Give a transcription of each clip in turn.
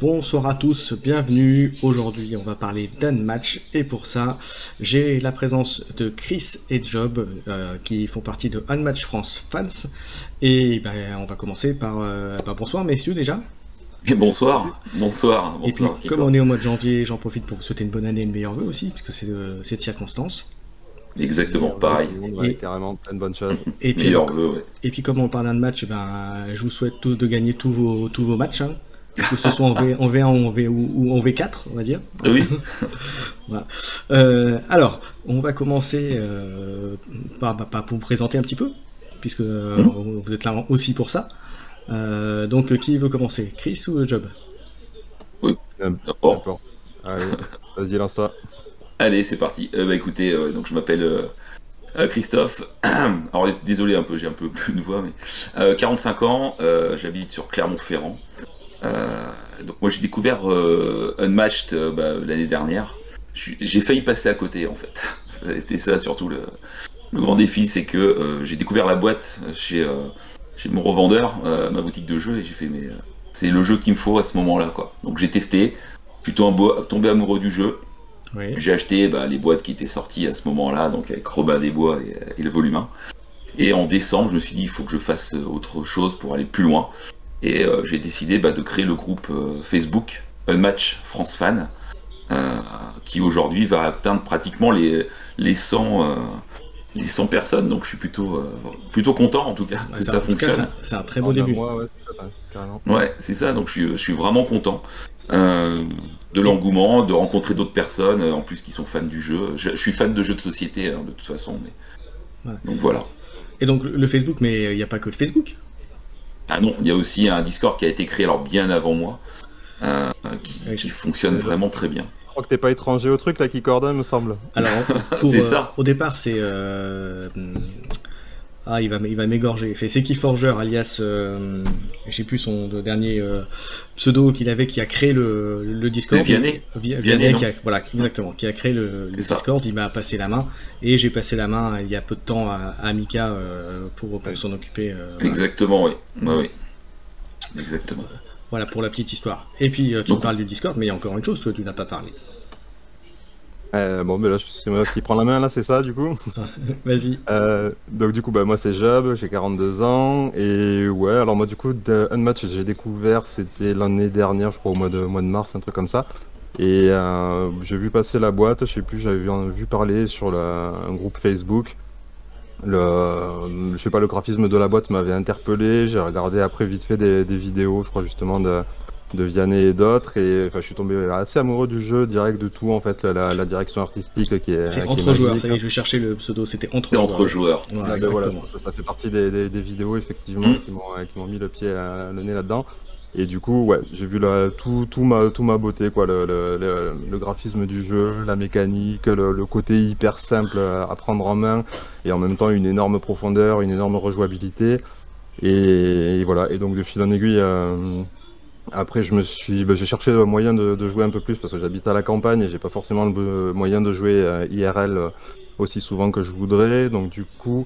Bonsoir à tous, bienvenue. Aujourd'hui, on va parler d'Unmatch et pour ça, j'ai la présence de Chris et Job qui font partie de Unmatch France Fans. Et on va commencer par bonsoir messieurs déjà. Et bonsoir. Et puis, Bonsoir. comme on est au mois de janvier, j'en profite pour vous souhaiter une bonne année et de meilleurs vœux aussi, puisque c'est cette circonstance. Exactement, pareil. Ouais, carrément, plein de bonnes choses. Et puis, Meilleurs vœux, ouais. et puis comme on parle d'un match, je vous souhaite tous de gagner tous vos matchs, hein. Que ce soit en V1 ou en V4, on va dire. Oui. Voilà. Alors, on va commencer par pour vous présenter un petit peu, puisque vous êtes là aussi pour ça. Donc, qui veut commencer, Chris ou Job? Oui. D'accord. Allez, vas-y, lance-toi. Allez, c'est parti. Écoutez, donc je m'appelle Christophe. Alors désolé un peu, j'ai un peu plus de voix, mais 45 ans, j'habite sur Clermont-Ferrand. Donc moi j'ai découvert Unmatched l'année dernière. J'ai failli passer à côté en fait. C'était ça surtout le grand défi, c'est que j'ai découvert la boîte chez mon revendeur, ma boutique de jeux, et j'ai fait mais c'est le jeu qu'il me faut à ce moment-là quoi. Donc j'ai testé, je suis tombé amoureux du jeu. Oui. J'ai acheté les boîtes qui étaient sorties à ce moment-là, donc avec Robin des Bois et le volume 1. Et en décembre, je me suis dit il faut que je fasse autre chose pour aller plus loin. Et j'ai décidé de créer le groupe Facebook Unmatch France Fan, qui aujourd'hui va atteindre pratiquement les 100 personnes. Donc je suis plutôt content en tout cas que ça fonctionne. C'est un très beau début. Ouais, carrément. Ouais, c'est ça. Donc je suis vraiment content de l'engouement, de rencontrer d'autres personnes en plus qui sont fans du jeu. Je suis fan de jeux de société de toute façon. Mais... Ouais. Donc voilà. Et donc le Facebook, mais il n'y a pas que le Facebook. Ah non, il y a aussi un Discord qui a été créé alors bien avant moi, qui fonctionne vraiment très bien. Je crois que t'es pas étranger au truc là qui coordonne, me semble. Alors, c'est ça. Au départ, c'est il va m'égorger. C'est Keyforger, alias, je sais plus son dernier pseudo qu'il avait, qui a créé le Discord. Vianney. Vianney, voilà, exactement, qui a créé le Discord. Il m'a passé la main et j'ai passé la main il y a peu de temps à Mika pour s'en occuper. Exactement, oui. Oui. Exactement. Voilà pour la petite histoire. Et puis tu parles du Discord, mais il y a encore une chose que tu n'as pas parlé. Bon, mais là, c'est moi qui prends la main, là, c'est ça, du coup. Vas-y. Donc, du coup, moi, c'est Job, j'ai 42 ans. Et ouais, alors, moi, du coup, Unmatch, j'ai découvert, c'était l'année dernière, je crois, au mois de mars, un truc comme ça. Et j'ai vu passer la boîte, je sais plus, j'avais vu parler sur un groupe Facebook. Je sais pas, le graphisme de la boîte m'avait interpellé. J'ai regardé après vite fait des vidéos, je crois, justement, de Vianney et d'autres, et je suis tombé assez amoureux du jeu, direct de tout en fait, la direction artistique qui est. C'est qui entre est joueurs, magique. ça y est, je vais chercher le pseudo, c'était entre joueurs. Voilà, Voilà, ça fait partie des vidéos effectivement qui m'ont mis le nez là-dedans. Et du coup, ouais, j'ai vu tout ma beauté, quoi, le graphisme du jeu, la mécanique, le côté hyper simple à prendre en main, et en même temps une énorme profondeur, une énorme rejouabilité. Et voilà, et donc de fil en aiguille. Après, j'ai cherché le moyen de jouer un peu plus parce que j'habite à la campagne et j'ai pas forcément le moyen de jouer IRL aussi souvent que je voudrais. Donc du coup,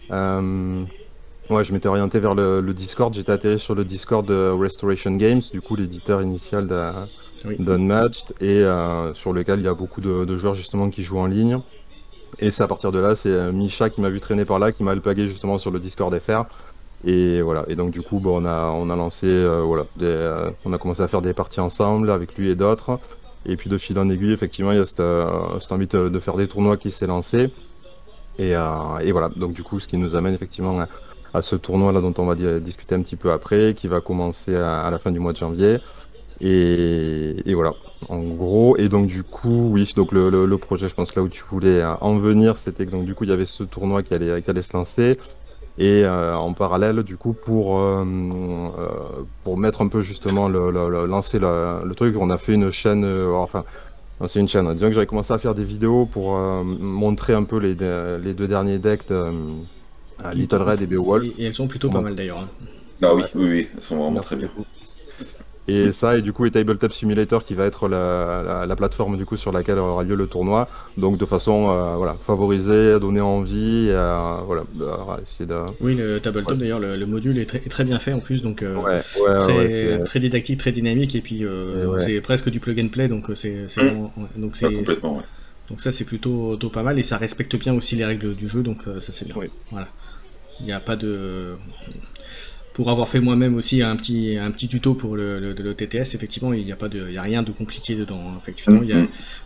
ouais, je m'étais orienté vers le Discord. J'étais atterri sur le Discord de Restoration Games, du coup l'éditeur initial d'Unmatched, et sur lequel il y a beaucoup de joueurs justement qui jouent en ligne. Et c'est à partir de là, c'est Misha qui m'a vu traîner par là, qui m'a alpagué justement sur le Discord FR. Et voilà, et donc du coup on a lancé, on a commencé à faire des parties ensemble avec lui et d'autres, et puis de fil en aiguille effectivement il y a cette envie de faire des tournois qui s'est lancé, et voilà, donc du coup ce qui nous amène effectivement à ce tournoi là dont on va discuter un petit peu après, qui va commencer à la fin du mois de janvier, et voilà en gros. Et donc du coup oui, donc le projet, je pense là où tu voulais en venir, c'était que donc du coup il y avait ce tournoi qui allait se lancer. Et en parallèle, du coup, pour mettre un peu justement lancer le truc, on a fait une chaîne, non, c'est une chaîne. Disons que j'avais commencé à faire des vidéos pour montrer un peu les deux derniers decks de Little Red et Beowulf. Et elles sont plutôt pas mal d'ailleurs. Hein. Ah oui, elles sont vraiment très bien. Et ça, et du coup, et Tabletop Simulator qui va être la plateforme du coup sur laquelle aura lieu le tournoi. Donc de façon voilà, favoriser, donner envie, voilà, essayer de... Oui, le Tabletop d'ailleurs, le module est très bien fait en plus, donc très didactique, très dynamique, et puis c'est presque du plug and play, donc c'est vraiment... Donc c'est complètement, ouais. Donc ça c'est plutôt pas mal, et ça respecte bien aussi les règles du jeu, donc ça c'est bien. Oui. Voilà. Il n'y a pas de... Pour avoir fait moi-même aussi un petit tuto pour le TTS, effectivement, il n'y a rien de compliqué dedans. Effectivement,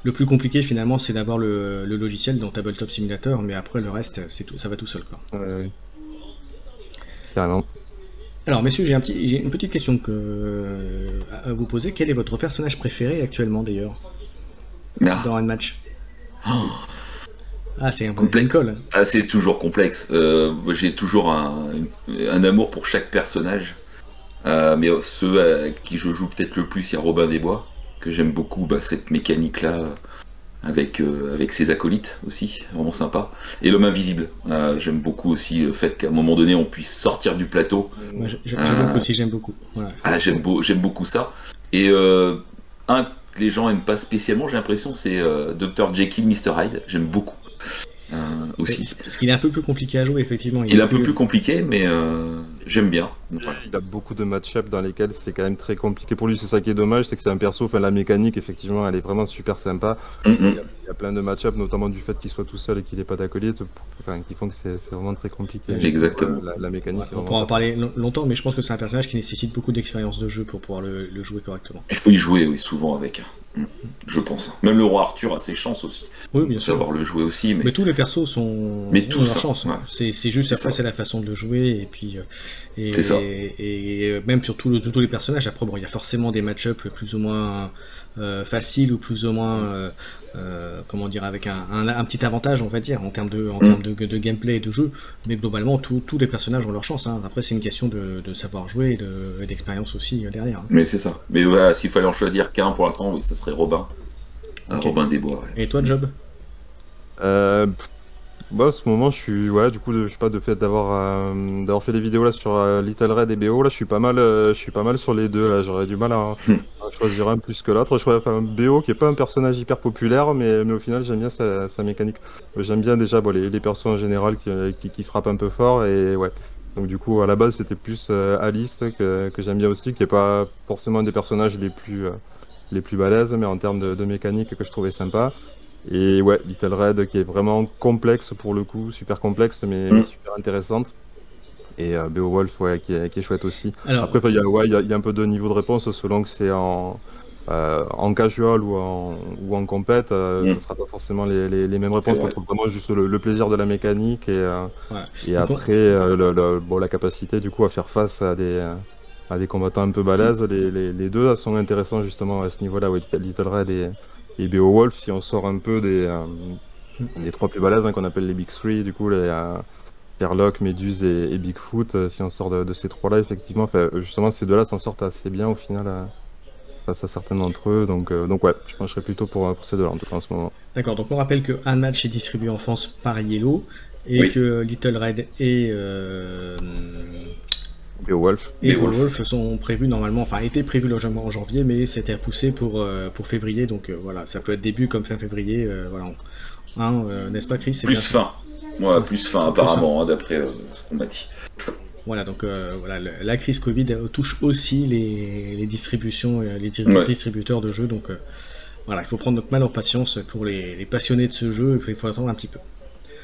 le plus compliqué finalement, c'est d'avoir le logiciel dans Tabletop Simulator, mais après le reste, ça va tout seul, quoi. Carrément. Alors, messieurs, j'ai une petite question à vous poser. Quel est votre personnage préféré actuellement, d'ailleurs, dans un match? Ah, c'est un complexe. Call. Ah, c'est toujours complexe. J'ai toujours un amour pour chaque personnage. Mais ceux à qui je joue peut-être le plus, il y a Robin des Bois, que j'aime beaucoup, cette mécanique-là, avec ses acolytes aussi, vraiment sympa. Et l'homme invisible. J'aime beaucoup aussi le fait qu'à un moment donné, on puisse sortir du plateau. Moi, j'aime beaucoup. Voilà. Ah, j'aime beaucoup ça. Et un que les gens aiment pas spécialement, j'ai l'impression, c'est Dr. Jekyll, Mr. Hyde. J'aime beaucoup. Aussi. Parce qu'il est un peu plus compliqué à jouer, effectivement. Il est un peu plus compliqué, mais j'aime bien. Il a beaucoup de match-up dans lesquels c'est quand même très compliqué pour lui. C'est ça qui est dommage, c'est que c'est un perso, la mécanique, effectivement, elle est vraiment super sympa. Il y a plein de match-up, notamment du fait qu'il soit tout seul et qu'il n'ait pas d'acolyte, qui font que c'est vraiment très compliqué. Exactement. La mécanique. On pourra en parler longtemps, mais je pense que c'est un personnage qui nécessite beaucoup d'expérience de jeu pour pouvoir le jouer correctement. Il faut y jouer, oui, souvent avec. Je pense. Même le roi Arthur a ses chances aussi. Oui, bien sûr. Savoir le jouer aussi. Mais tous les persos sont. Mais tous, leur chance. Ouais. C'est juste après, c'est la façon de le jouer, et puis. Et même sur tous les personnages, après, bon, il y a forcément des match-up plus ou moins faciles, ou plus ou moins. Comment dire, avec un petit avantage, on va dire, en termes de gameplay et de jeu, mais globalement tous les personnages ont leur chance, hein. Après c'est une question de savoir jouer et d'expérience aussi derrière, hein. Mais c'est ça, mais voilà, s'il fallait en choisir qu'un pour l'instant, oui, ça serait Robin. Robin des Bois, ouais. Et toi, Job? En ce moment, je suis, du coup, je sais pas, de fait d'avoir fait des vidéos là sur Little Red et BO, là, je suis pas mal sur les deux, là, j'aurais du mal à choisir un plus que l'autre. Je choisis un BO qui est pas un personnage hyper populaire, mais au final, j'aime bien sa mécanique. J'aime bien déjà les persos en général qui frappent un peu fort, et ouais. Donc du coup, à la base, c'était plus Alice que j'aime bien aussi, qui est pas forcément des personnages les plus balèzes, mais en termes de mécanique que je trouvais sympa. Et ouais, Little Red qui est vraiment complexe pour le coup, super complexe mais super intéressante. Et Beowulf qui est chouette aussi. Alors, après, il y a un peu de niveau de réponse selon que c'est en casual ou en compète. Ce sera pas forcément les mêmes réponses. On trouve vraiment juste le plaisir de la mécanique et après la capacité du coup à faire face à des combattants un peu balèzes. Les deux sont intéressants justement à ce niveau-là, Little Red et Beowulf. Si on sort un peu des trois plus balèzes, qu'on appelle les Big Three, du coup les Sherlock, Méduse et Bigfoot, si on sort de ces trois-là, effectivement, justement ces deux-là s'en sortent assez bien au final face à certains d'entre eux. Donc ouais, je pencherais plutôt pour ces deux-là en tout cas en ce moment. D'accord, donc on rappelle que un match est distribué en France par Yellow et que Little Red et Beowulf sont prévus normalement, étaient prévus en janvier, mais c'était repoussé pour février, donc voilà, ça peut être début comme fin février, voilà. N'est-ce pas, Chris? Plus fin. Ouais, plus fin apparemment, d'après ce qu'on m'a dit. Voilà, donc la crise Covid touche aussi les distributions, les distributeurs de jeux, donc voilà, il faut prendre notre mal en patience pour les passionnés de ce jeu, il faut attendre un petit peu.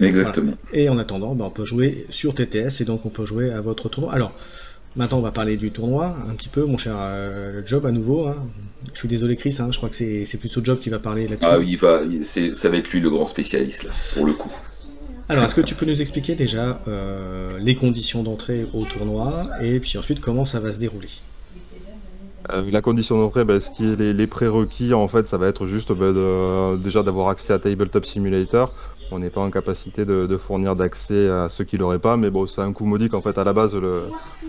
Exactement. Voilà. Et en attendant, on peut jouer sur TTS, et donc on peut jouer à votre tournoi. Alors, maintenant on va parler du tournoi un petit peu, mon cher Job à nouveau, hein. Je suis désolé Chris, hein, je crois que c'est plutôt Job qui va parler là-dessus. Ah oui, ça va être lui le grand spécialiste là, pour le coup. Alors, est-ce que tu peux nous expliquer déjà les conditions d'entrée au tournoi, et puis ensuite comment ça va se dérouler? La condition d'entrée, ce qui est les prérequis, en fait, ça va être juste déjà d'avoir accès à Tabletop Simulator. on n'est pas en capacité de fournir d'accès à ceux qui l'auraient pas. Mais bon, c'est un coût modique. En fait, à la base,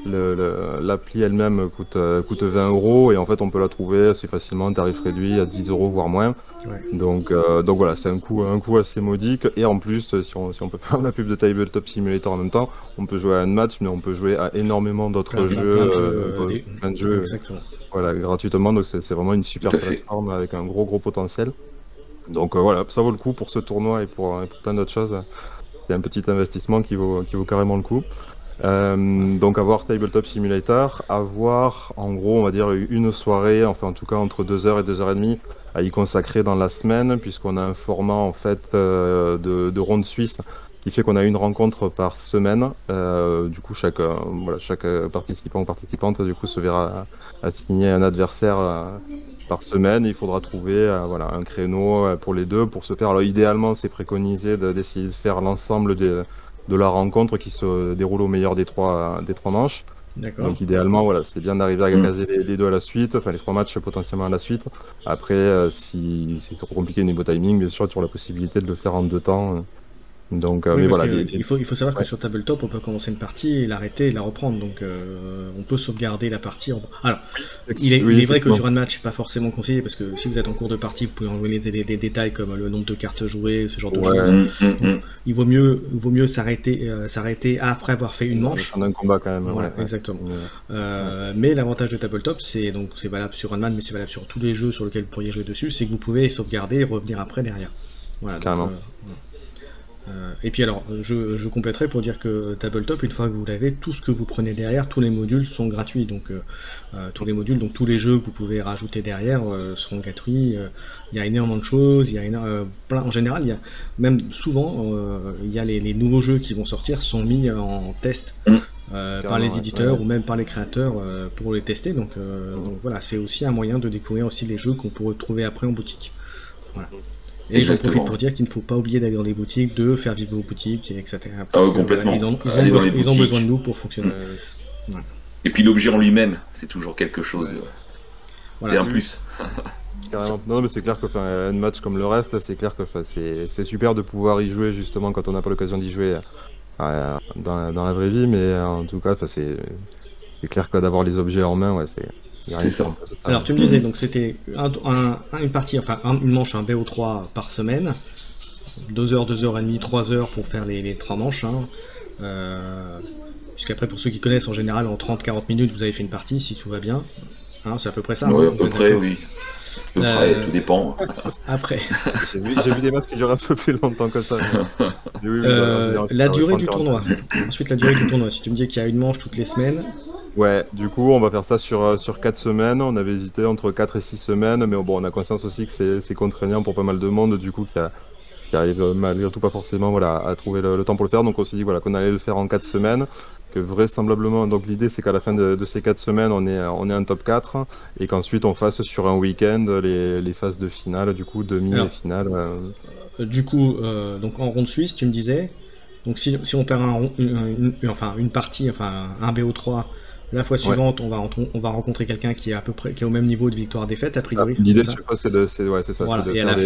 l'appli elle-même coûte 20 €. Et en fait, on peut la trouver assez facilement, tarif réduit à 10 €, voire moins. Ouais. Donc voilà, c'est un coût assez modique. Et en plus, si on peut faire la pub de Tabletop Simulator en même temps, on peut jouer à un match, mais on peut jouer à énormément d'autres jeux. Plein de jeux. Exactement. Voilà, gratuitement. Donc c'est vraiment une super plateforme avec un gros potentiel. Donc voilà, ça vaut le coup pour ce tournoi et pour plein d'autres choses. C'est un petit investissement qui vaut carrément le coup. Donc avoir Tabletop Simulator, avoir en gros on va dire une soirée, enfin en tout cas entre 2h et 2h30 à y consacrer dans la semaine, puisqu'on a un format en fait de ronde suisse qui fait qu'on a une rencontre par semaine. Du coup chaque participant ou participante du coup se verra assigner un adversaire par semaine. Il faudra trouver un créneau pour les deux pour se faire. Alors idéalement c'est préconisé d'essayer de faire l'ensemble de la rencontre qui se déroule au meilleur des trois manches. Donc idéalement, voilà, c'est bien d'arriver à caser les deux à la suite, enfin les 3 matchs potentiellement à la suite. Après, si c'est trop compliqué au niveau timing, bien sûr, tu auras la possibilité de le faire en 2 temps. Donc, mais voilà, il faut savoir que sur Tabletop, on peut commencer une partie, l'arrêter et la reprendre. Donc, on peut sauvegarder la partie. Alors, il est vrai que sur un match, c'est pas forcément conseillé parce que si vous êtes en cours de partie, vous pouvez enlever les détails comme le nombre de cartes jouées, ce genre de choses. Donc, il vaut mieux s'arrêter après avoir fait une manche. Un combat quand même. Voilà, exactement. Mais l'avantage de Tabletop, c'est valable sur un match, mais c'est valable sur tous les jeux sur lesquels vous pourriez jouer dessus, c'est que vous pouvez sauvegarder et revenir après derrière. Voilà. Carrément. Et puis alors, je compléterai pour dire que Tabletop, une fois que vous l'avez, tout ce que vous prenez derrière, tous les modules sont gratuits. Donc tous les modules, donc tous les jeux que vous pouvez rajouter derrière seront gratuits. Il y a énormément de choses. Il y a en général, il y a même souvent, il y a les nouveaux jeux qui vont sortir sont mis en test par les éditeurs ou même par les créateurs pour les tester. Donc voilà, c'est aussi un moyen de découvrir aussi les jeux qu'on pourrait trouver après en boutique. Voilà. Et j'en profite pour dire qu'il ne faut pas oublier d'aller dans les boutiques, de faire vivre vos boutiques, etc. Parce complètement. Ils ont besoin de nous pour fonctionner. Ouais. Et puis l'objet en lui-même, c'est toujours quelque chose. Voilà, c'est un plus. Carrément. Non, mais c'est clair que un match comme le reste, c'est clair que c'est super de pouvoir y jouer justement quand on n'a pas l'occasion d'y jouer dans la vraie vie, mais en tout cas, c'est clair que d'avoir les objets en main, c'est ça. Alors tu me disais, donc c'était une partie, enfin une manche, un BO3 par semaine, 2h, 2h30, 3h pour faire les 3 manches. Puisqu'après, pour ceux qui connaissent, en général, en 30-40 minutes, vous avez fait une partie, si tout va bien. C'est à peu près ça. Oui, à peu près, oui. À peu près, tout dépend. Après. J'ai vu des matchs qui durent un peu plus longtemps que ça. La durée du tournoi. Ensuite, la durée du tournoi. Si tu me dis qu'il y a une manche toutes les semaines. Ouais, du coup, on va faire ça sur 4 semaines. On avait hésité entre 4 et 6 semaines, mais bon, on a conscience aussi que c'est contraignant pour pas mal de monde, du coup, qui arrive malgré tout pas forcément à trouver le temps pour le faire. Donc, on s'est dit qu'on allait le faire en 4 semaines. Que vraisemblablement, donc l'idée, c'est qu'à la fin de ces 4 semaines, on est un top 4 et qu'ensuite, on fasse sur un week-end les phases de finale, du coup, demi et finale. Du coup, donc en ronde suisse, tu me disais, donc si on perd une partie, un BO3. La fois suivante, on va rencontrer quelqu'un qui est à peu près qui est au même niveau de victoire-défaite a priori. L'idée, je sais pas, c'est ça. Voilà. Et à la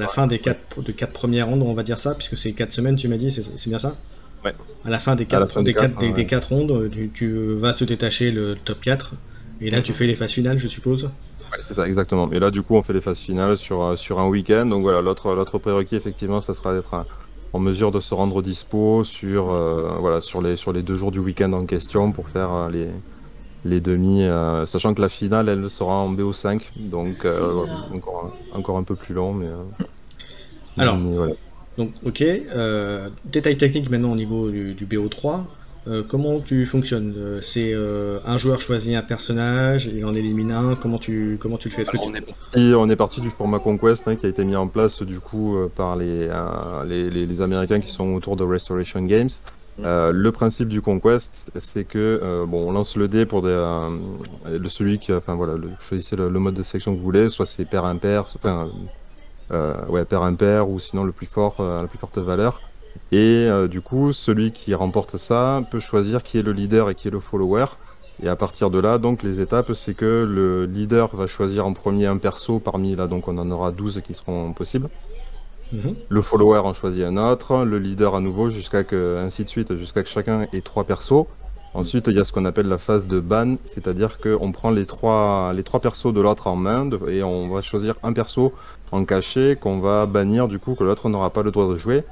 fin des 4 premières rondes, on va dire ça, puisque c'est 4 semaines, tu m'as dit, c'est bien ça. Ouais. À la fin des 4 rondes, tu vas se détacher le top 4, et là tu fais les phases finales, je suppose. Ouais, c'est ça, exactement. Et là, du coup, on fait les phases finales sur un week-end. Donc voilà, l'autre prérequis, effectivement, ça sera d'être en mesure de se rendre dispo sur les 2 jours du week-end en question pour faire les demi, sachant que la finale elle sera en BO5, donc encore un peu plus long, mais alors voilà. Donc ok, détail technique maintenant au niveau du BO3. Comment tu fonctionnes? C'est un joueur choisit un personnage, il en élimine un, comment tu le fais? On est parti du format Conquest qui a été mis en place du coup par les Américains qui sont autour de Restoration Games. Le principe du Conquest, c'est que on lance le dé pour celui qui, choisissez le mode de sélection que vous voulez, soit c'est pair impair, pair impair ou sinon le plus fort, la plus forte valeur. Et du coup, celui qui remporte ça peut choisir qui est le leader et qui est le follower. Et à partir de là, donc les étapes, c'est que le leader va choisir en premier un perso parmi là, donc on en aura 12 qui seront possibles. Le follower en choisit un autre, le leader à nouveau, ainsi de suite, jusqu'à que chacun ait 3 persos. Ensuite, il y a ce qu'on appelle la phase de ban, c'est-à-dire qu'on prend les trois persos de l'autre en main et on va choisir un perso en cachet qu'on va bannir, du coup, que l'autre n'aura pas le droit de jouer.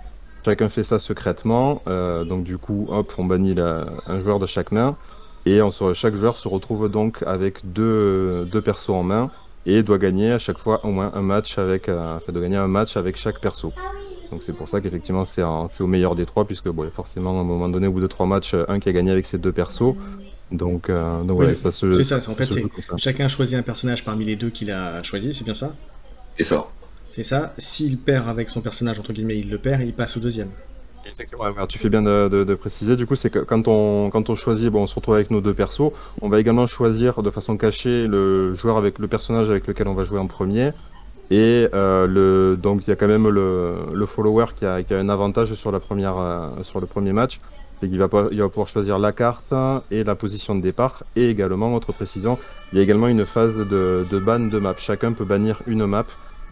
Chacun fait ça secrètement, donc du coup, hop, on bannit un joueur de chaque main et chaque joueur se retrouve donc avec deux persos en main et doit gagner à chaque fois au moins un match avec chaque perso. Donc c'est pour ça qu'effectivement c'est au meilleur des 3, puisque bon, forcément à un moment donné, au bout de 3 matchs, un qui a gagné avec ses 2 persos. Donc oui, ouais, c'est ça. En fait, chacun choisit un personnage parmi les 2 qu'il a choisi, c'est bien ça? C'est ça. C'est ça. S'il perd avec son personnage, entre guillemets, il le perd et il passe au deuxième. Effectivement, alors, tu fais bien de préciser. Du coup, c'est que quand on choisit, bon, on se retrouve avec nos 2 persos, on va également choisir de façon cachée le personnage avec lequel on va jouer en premier. Et donc il y a quand même le follower qui a un avantage sur le premier match, c'est qu'il va pouvoir choisir la carte et la position de départ. Et également, autre précision, il y a également une phase de ban de map. Chacun peut bannir une map,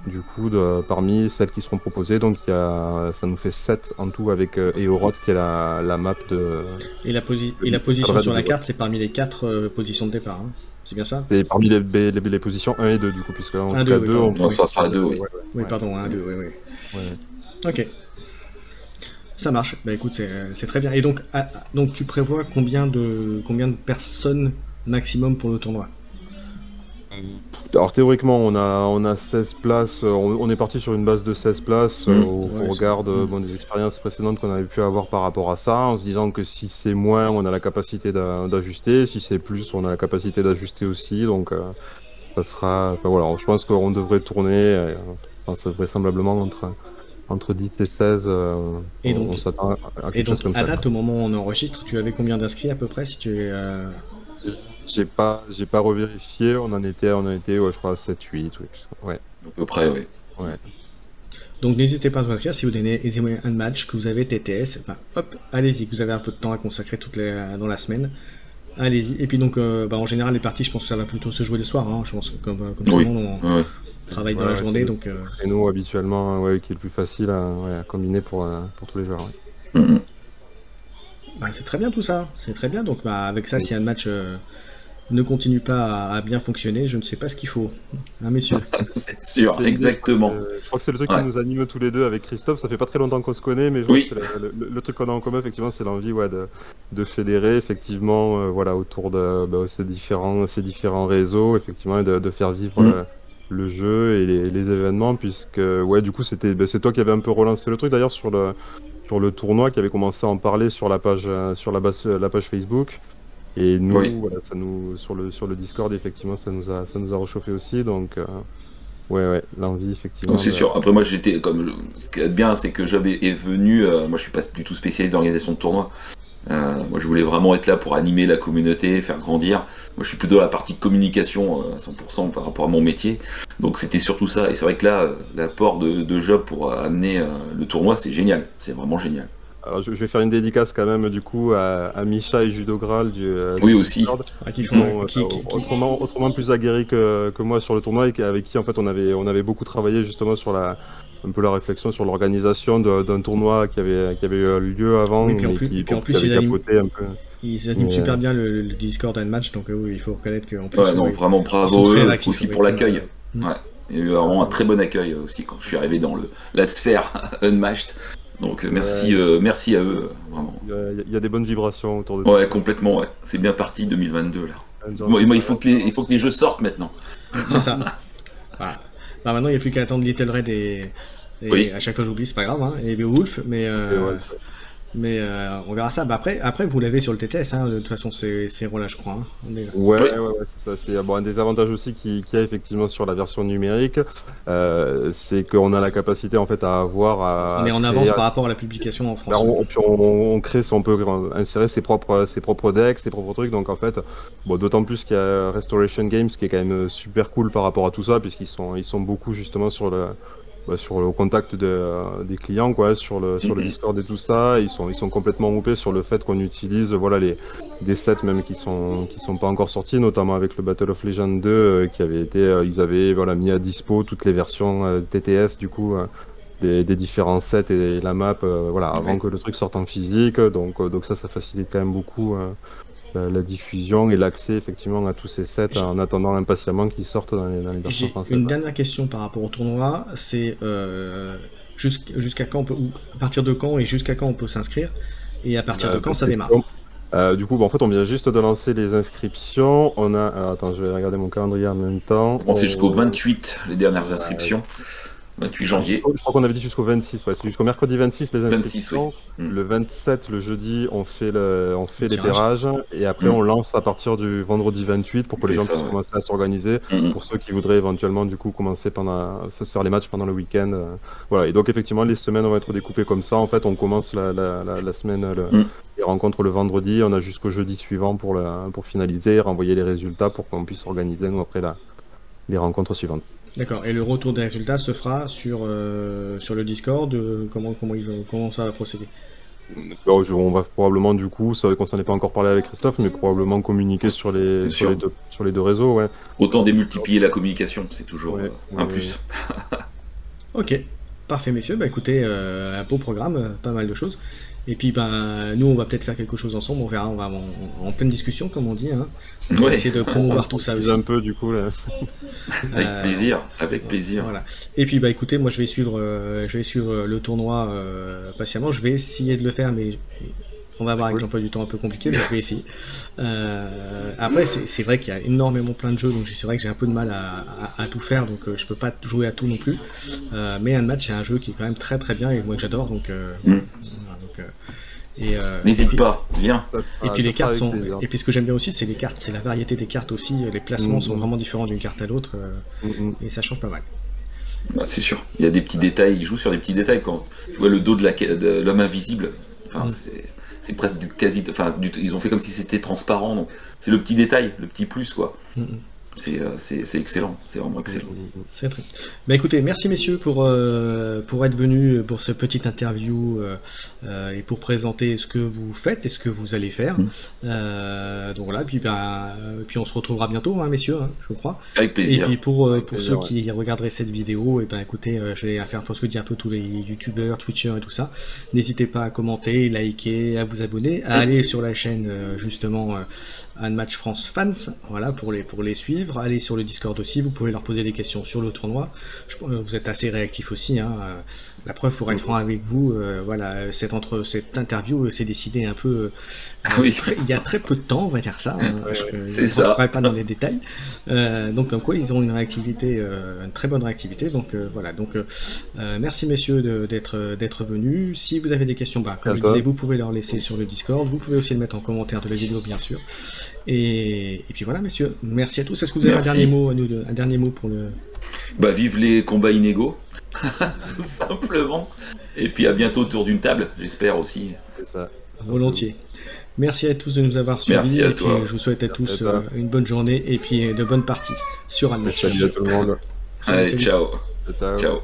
du coup, parmi celles qui seront proposées. Donc ça nous fait 7 en tout avec Eoroth qui est la map de... Et la position sur la carte, c'est parmi les 4 positions de départ, hein. C'est bien ça? C'est parmi les positions 1 et 2, du coup, puisque en 1, 2, oui, 2, non, ça sera 2, oui. Oui, pardon, 1, 2, oui. Ouais. Ok. Ça marche. Bah écoute, c'est très bien. Et donc tu prévois combien de personnes maximum pour le tournoi? Alors théoriquement, on a 16 places, on est parti sur une base de 16 places au regard des expériences précédentes qu'on avait pu avoir par rapport à ça, en se disant que si c'est moins, on a la capacité d'ajuster, si c'est plus, on a la capacité d'ajuster aussi, donc ça sera... Enfin, voilà, je pense qu'on devrait tourner, vraisemblablement entre 10 et 16, et donc, on s'attend à quelque chose comme ça. À date, au moment où on enregistre, tu avais combien d'inscrits à peu près, si tu es... J'ai pas revérifié, on en était je crois, à 7-8, ouais. À peu près, oui. Ouais. Donc n'hésitez pas à vous inscrire si vous donnez un match, que vous avez TTS, hop, allez-y, que vous avez un peu de temps à consacrer dans la semaine. Allez-y. Et puis donc, en général, les parties, je pense que ça va plutôt se jouer le soir, hein. Je pense que comme tout le monde, on travaille dans la journée, donc... Et nous, habituellement, qui est le plus facile à combiner pour tous les joueurs, c'est très bien tout ça, c'est très bien. Donc avec ça, si un match ne continue pas à bien fonctionner, je ne sais pas ce qu'il faut, hein, messieurs. C'est sûr, exactement. Je crois que c'est le truc qui nous anime tous les deux avec Christophe. Ça fait pas très longtemps qu'on se connaît, mais je vois que le truc qu'on a en commun, effectivement, c'est l'envie de fédérer, effectivement, autour de ces différents réseaux, effectivement, et de faire vivre le jeu et les événements, puisque du coup, c'est toi qui avais un peu relancé le truc, d'ailleurs, sur le tournoi, qui avait commencé à en parler sur la page Facebook. Et nous, sur le Discord, effectivement, ça nous a réchauffé aussi. Donc, l'envie, effectivement. C'est sûr. Après, moi, ce qui est bien, c'est que Job est venu. Moi, je suis pas du tout spécialiste d'organisation de tournois. Moi, je voulais vraiment être là pour animer la communauté, faire grandir. Moi, je suis plutôt dans la partie communication à 100% par rapport à mon métier. Donc, c'était surtout ça. Et c'est vrai que là, l'apport de Job pour amener le tournoi, c'est génial. C'est vraiment génial. Alors, je vais faire une dédicace quand même, du coup, à Misha et Judo Graal oui, aussi. Qui sont autrement plus aguerris que moi sur le tournoi, et avec qui, en fait, on avait beaucoup travaillé justement sur un peu la réflexion sur l'organisation d'un tournoi qui avait eu lieu avant. Oui, puis en plus, ils animent super bien le Discord and Match, donc il faut reconnaître qu'en plus... vraiment bravo aussi pour l'accueil. Ouais. Il y a eu vraiment un très bon accueil aussi quand je suis arrivé dans la sphère Unmatched. Donc merci à eux, vraiment. Il y a des bonnes vibrations autour de ça. Complètement, ouais. C'est bien parti 2022 là. Il faut que les jeux sortent maintenant. C'est ça. Voilà. Maintenant il n'y a plus qu'à attendre Little Red et à chaque fois j'oublie, c'est pas grave, hein, et Beowulf, mais on verra ça. Après vous l'avez sur le TTS, hein, de toute façon c'est rôles, je crois. Hein. C'est ça. C'est un des avantages aussi qu'il y a effectivement sur la version numérique, c'est qu'on a la capacité en fait à avoir. On est en avance par rapport à la publication en France. Puis on peut insérer ses propres decks, ses propres trucs. Donc en fait, d'autant plus qu'il y a Restoration Games qui est quand même super cool par rapport à tout ça, puisqu'ils sont beaucoup justement sur le contact des clients, sur le Discord et tout ça. Ils sont complètement loupés sur le fait qu'on utilise des sets même qui sont pas encore sortis, notamment avec le Battle of Legend 2 qui avait été ils avaient mis à dispo toutes les versions TTS du coup des différents sets et la map, voilà, avant que le truc sorte en physique. Donc ça facilite quand même beaucoup la diffusion et l'accès effectivement à tous ces sets en attendant impatiemment qu'ils sortent dans les versions françaises. Une dernière question par rapport au tournoi, c'est jusqu'à quand on peut, ou à partir de quand et jusqu'à quand on peut s'inscrire, et à partir de quand ça démarre? Du coup, en fait, on vient juste de lancer les inscriptions. On a, alors, attends, je vais regarder mon calendrier en même temps. Bon, c'est jusqu'au 28 les dernières inscriptions. 28 janvier. Je crois qu'on avait dit jusqu'au 26, ouais. C'est jusqu'au mercredi 26 les inscriptions. 26, oui. Le 27, le jeudi, on fait les terrages. Et après, on lance à partir du vendredi 28 pour que les gens puissent commencer à s'organiser. Pour ceux qui voudraient éventuellement, du coup, commencer se faire les matchs pendant le week-end. Voilà. Et donc, effectivement, les semaines vont être découpées comme ça. En fait, on commence la semaine, les rencontres le vendredi. On a jusqu'au jeudi suivant pour finaliser, renvoyer les résultats pour qu'on puisse organiser, nous, après les rencontres suivantes. D'accord, et le retour des résultats se fera sur le Discord, comment ça va procéder? On va probablement, du coup, c'est vrai qu'on s'en est pas encore parlé avec Christophe, mais probablement communiquer sur les deux réseaux, ouais. Autant démultiplier la communication, c'est toujours un plus. Ok, parfait messieurs, bah écoutez, un beau programme, pas mal de choses. Et puis nous on va peut-être faire quelque chose ensemble, on verra, on va en pleine discussion comme on dit, hein. On va essayer de promouvoir tout ça aussi. Un peu du coup là. Avec plaisir. Voilà. Et puis écoutez, moi je vais suivre le tournoi patiemment, je vais essayer de le faire, mais on va voir avec l'emploi du temps un peu compliqué, mais je vais essayer. Après c'est vrai qu'il y a énormément plein de jeux, donc c'est vrai que j'ai un peu de mal à tout faire, donc je peux pas jouer à tout non plus. Mais Unmatched c'est un jeu qui est quand même très très bien et moi que j'adore, donc n'hésite pas, viens. Et puis les cartes sont. Et puis ce que j'aime bien aussi, c'est les cartes, c'est la variété des cartes aussi. Les placements sont vraiment différents d'une carte à l'autre, et ça change pas mal. Bah, c'est sûr. Il y a des petits détails. Ils jouent sur des petits détails quand tu vois le dos de l'homme invisible. Enfin, c'est presque du quasi. Enfin, ils ont fait comme si c'était transparent. Donc c'est le petit détail, le petit plus quoi. C'est excellent, c'est vraiment excellent. C'est très. Bah écoutez, merci messieurs pour être venus pour ce petit interview et pour présenter ce que vous faites et ce que vous allez faire. Donc voilà, puis on se retrouvera bientôt, hein, messieurs, hein, je crois. Avec plaisir. Et puis pour ceux qui regarderaient cette vidéo, et écoutez, je vais faire pour ce que dit un peu tous les youtubeurs, twitchers et tout ça. N'hésitez pas à commenter, liker, à vous abonner, à aller sur la chaîne justement Unmatched France Fans, voilà, pour les suivre. Allez sur le Discord aussi, vous pouvez leur poser des questions sur le tournoi. Vous êtes assez réactifs aussi, hein. La preuve, pour être franc avec vous, voilà, cette interview s'est décidée un peu il y a très peu de temps, on va dire ça, hein, c'est je ne rentrerai pas dans les détails, donc comme quoi ils ont une réactivité, une très bonne réactivité, donc voilà, donc merci messieurs d'être venus. Si vous avez des questions, comme je disais, vous pouvez leur laisser sur le Discord, vous pouvez aussi le mettre en commentaire de la vidéo bien sûr, et puis voilà messieurs, merci à tous. Est-ce que vous avez un dernier mot pour le... Vive les combats inégaux. Tout simplement. Et puis à bientôt autour d'une table, j'espère aussi. C'est ça. Volontiers. Merci à tous de nous avoir suivis. Merci à toi. Puis je vous souhaite à tous une bonne journée et puis de bonnes parties sur Unmatched. Salut à tout le monde. Allez, ciao. Ciao.